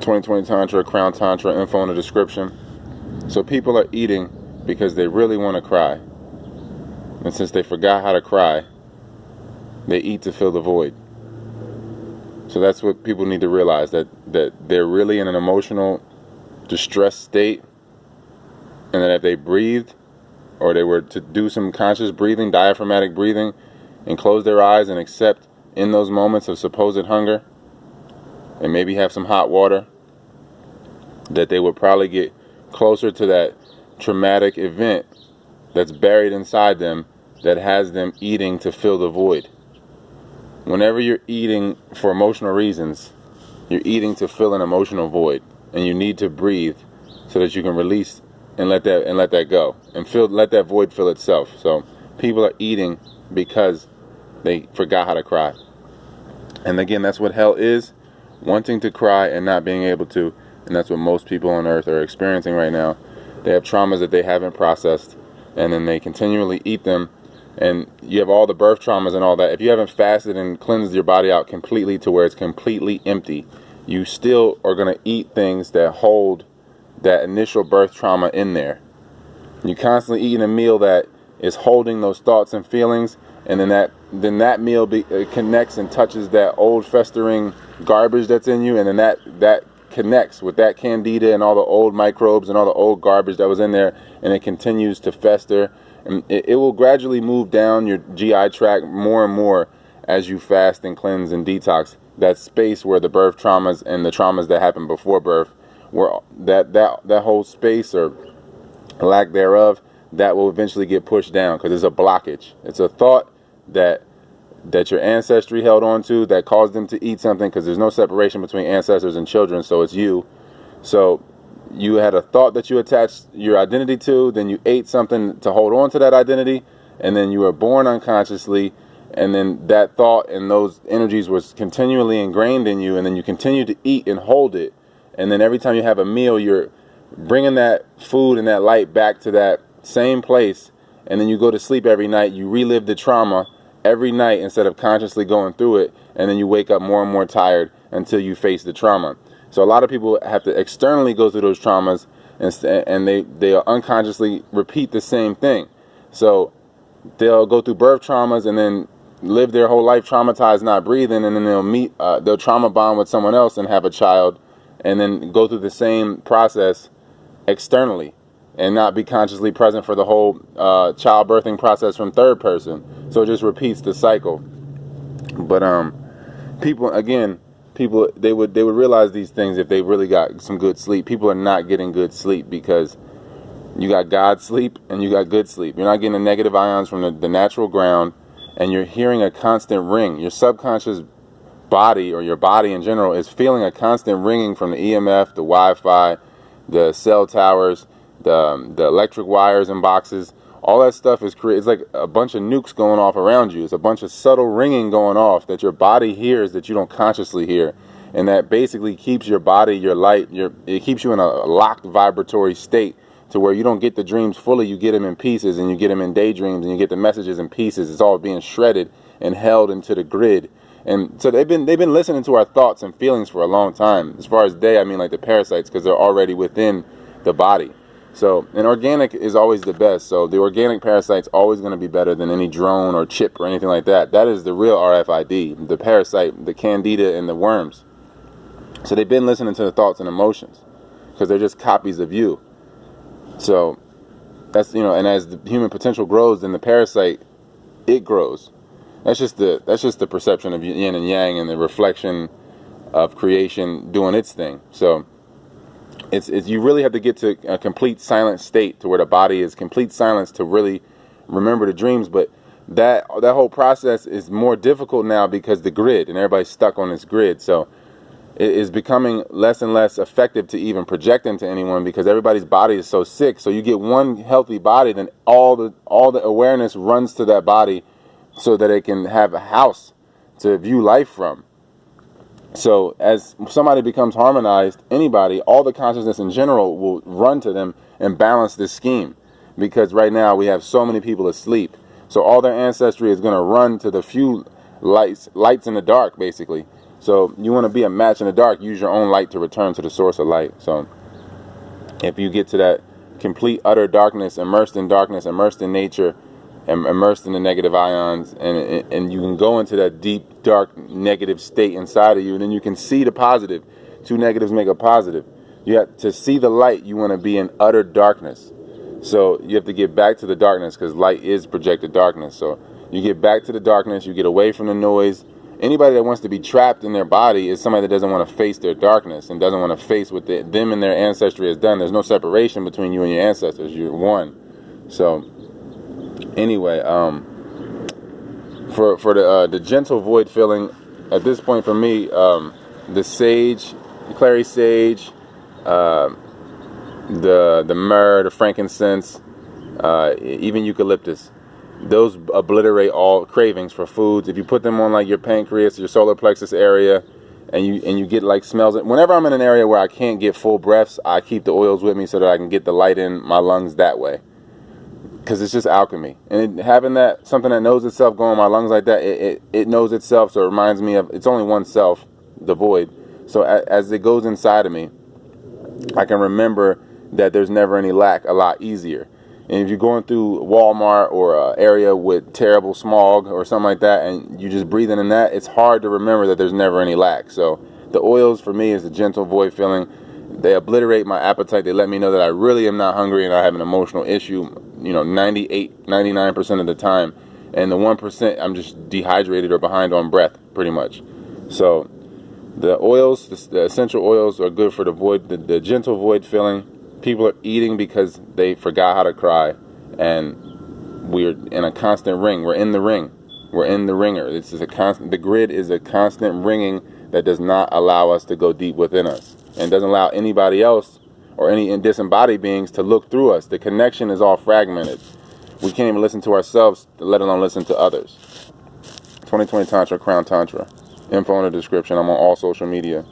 2020 Tantra, Crown Tantra, info in the description. So people are eating because they really want to cry. And since they forgot how to cry, they eat to fill the void. So that's what people need to realize, that they're really in an emotional distressed state, and that if they breathed, or they were to do some conscious breathing, diaphragmatic breathing, and close their eyes and accept in those moments of supposed hunger, and maybe have some hot water, that they would probably get closer to that traumatic event that's buried inside them that has them eating to fill the void. Whenever you're eating for emotional reasons, you're eating to fill an emotional void, and you need to breathe so that you can release and let that go, and let that void fill itself. So people are eating because they forgot how to cry. And again, that's what hell is, wanting to cry and not being able to. And that's what most people on earth are experiencing right now. They have traumas that they haven't processed, and then they continually eat them. And you have all the birth traumas and all that. If you haven't fasted and cleansed your body out completely to where it's completely empty, you still are going to eat things that hold that initial birth trauma in there. You're constantly eating a meal that is holding those thoughts and feelings, and then that meal connects and touches that old festering garbage that's in you, and then that connects with that candida and all the old microbes and all the old garbage that was in there, and it continues to fester. And it will gradually move down your GI tract more and more as you fast and cleanse and detox. That space where the birth traumas and the traumas that happened before birth, where that whole space or lack thereof, that will eventually get pushed down because it's a blockage. It's a thought that your ancestry held on to that caused them to eat something, because there's no separation between ancestors and children, so it's you. So you had a thought that you attached your identity to, then you ate something to hold on to that identity, and then you were born unconsciously, and then that thought and those energies was continually ingrained in you, and then you continue to eat and hold it, and then every time you have a meal, you're bringing that food and that light back to that same place, and then you go to sleep every night, you relive the trauma every night instead of consciously going through it, and then you wake up more and more tired until you face the trauma. So a lot of people have to externally go through those traumas, and they unconsciously repeat the same thing. So they'll go through birth traumas and then live their whole life traumatized, not breathing, and then they'll trauma bond with someone else and have a child, and then go through the same process externally and not be consciously present for the whole childbirthing process from third person. So it just repeats the cycle. But people they would realize these things if they really got some good sleep. People are not getting good sleep because you got God sleep and you got good sleep. You're not getting the negative ions from the natural ground, and you're hearing a constant ring. Your subconscious body, or your body in general, is feeling a constant ringing from the EMF, the Wi-Fi, the cell towers, the electric wires and boxes. All that stuff is it's like a bunch of nukes going off around you. It's a bunch of subtle ringing going off that your body hears that you don't consciously hear, and that basically keeps your body, your light, it keeps you in a locked vibratory state to where you don't get the dreams fully. You get them in pieces, and you get them in daydreams, and you get the messages in pieces. It's all being shredded and held into the grid. And so they've been listening to our thoughts and feelings for a long time. As far as I mean like the parasites, because they're already within the body. So, and organic is always the best. So the organic parasite's always going to be better than any drone or chip or anything like that. That is the real RFID, the parasite, the candida, and the worms. So they've been listening to the thoughts and emotions because they're just copies of you. So that's, and as the human potential grows, then the parasite, it grows. That's just the perception of yin and yang and the reflection of creation doing its thing. So it's you really have to get to a complete silent state to where the body is complete silence to really remember the dreams. But that whole process is more difficult now because the grid, and everybody's stuck on this grid. So it is becoming less and less effective to even project into anyone because everybody's body is so sick. So you get one healthy body, then all the awareness runs to that body so that it can have a house to view life from. So as somebody becomes harmonized, anybody, all the consciousness in general will run to them and balance this scheme. Because right now we have so many people asleep. So all their ancestry is going to run to the few lights in the dark, basically. So you want to be a match in the dark. Use your own light to return to the source of light. So if you get to that complete utter darkness, immersed in nature, and immersed in the negative ions, and you can go into that deep, dark, negative state inside of you, and then you can see the positive. Two negatives make a positive. You have to see the light. You want to be in utter darkness. So you have to get back to the darkness, because light is projected darkness. So you get back to the darkness. You get away from the noise. Anybody that wants to be trapped in their body is somebody that doesn't want to face their darkness and doesn't want to face what them and their ancestry has done. There's no separation between you and your ancestors. You're one. So anyway, for the gentle void feeling, at this point for me, the sage, the clary sage, the myrrh, the frankincense, even eucalyptus, those obliterate all cravings for foods. If you put them on like your pancreas, your solar plexus area, and you get like smells. Whenever I'm in an area where I can't get full breaths, I keep the oils with me so that I can get the light in my lungs that way. Because it's just alchemy. And having that, something that knows itself, going in my lungs like that, it knows itself, so it reminds me of, it's only one self, the void. So as it goes inside of me, I can remember that there's never any lack a lot easier. And if you're going through Walmart or an area with terrible smog or something like that, and you just breathing in that, it's hard to remember that there's never any lack. So the oils for me is the gentle void feeling. They obliterate my appetite. They let me know that I really am not hungry and I have an emotional issue, 98, 99% of the time. And the 1%, I'm just dehydrated or behind on breath, pretty much. So the oils, the essential oils are good for the void, the gentle void feeling. People are eating because they forgot how to cry, and we're in a constant ring. We're in the ring. We're in the ringer. This is a constant. The grid is a constant ringing that does not allow us to go deep within us, and doesn't allow anybody else or any disembodied beings to look through us. The connection is all fragmented. We can't even listen to ourselves, let alone listen to others. 2020 Tantra, Crown Tantra. Info in the description. I'm on all social media.